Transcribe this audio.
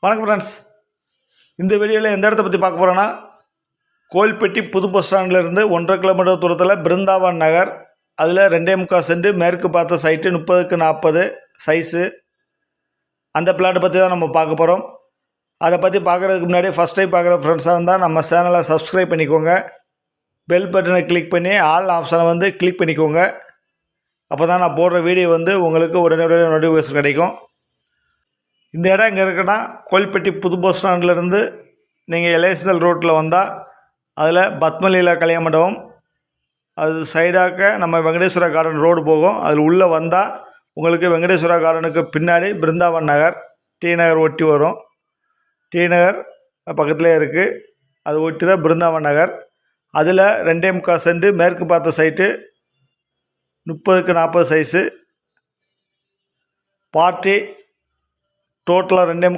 வணக்கம் ஃப்ரெண்ட்ஸ். இந்த வீடியோவில் எந்த இடத்த பற்றி பார்க்க போகிறோன்னா, கோயில்பட்டி புது பஸ் ஸ்டாண்ட்லேருந்து 1.5 கிலோமீட்டர் தூரத்தில் பிருந்தாவன் நகர், அதில் 2.25 சென்ட் மேற்கு பார்த்த சைட்டு 30x40 சைஸு. அந்த பிளாட்டை பற்றி தான் நம்ம பார்க்க போகிறோம். அதை பற்றி பார்க்குறதுக்கு முன்னாடி ஃபஸ்ட் டைம் பார்க்குற ஃப்ரெண்ட்ஸாக இருந்தால் நம்ம சேனலை சப்ஸ்கிரைப் பண்ணிக்கோங்க. பெல் பட்டனை கிளிக் பண்ணி ஆல் ஆப்ஷனை கிளிக் பண்ணிக்கோங்க. அப்போ தான் நான் போடுற வீடியோ உங்களுக்கு உடனே நோட்டிஃபிகேஷன் கிடைக்கும். இந்த இடம் எங்கே இருக்குன்னா, கோயில்பட்டி புது பஸ் ஸ்டாண்ட்லேருந்து நீங்கள் எல்ஐசிஎல் ரோட்டில் வந்தால் அதில் பத்மலீலா கல்யாண மண்டபம், அது சைடாக்க நம்ம வெங்கடேஸ்வரா கார்டன் ரோடு போகும். அதில் உள்ளே வந்தால் உங்களுக்கு வெங்கடேஸ்வரா கார்டனுக்கு பின்னாடி பிருந்தாவன் நகர், டி நகர் ஒட்டி வரும். டி நகர் பக்கத்துலேயே இருக்குது, அது ஒட்டி தான் பிருந்தாவன் நகர். அதில் 2.25 சென்ட் மேற்கு பார்த்த சைட்டு 30x40 சைஸு. பார்ட்டி டோட்டலாக 2.25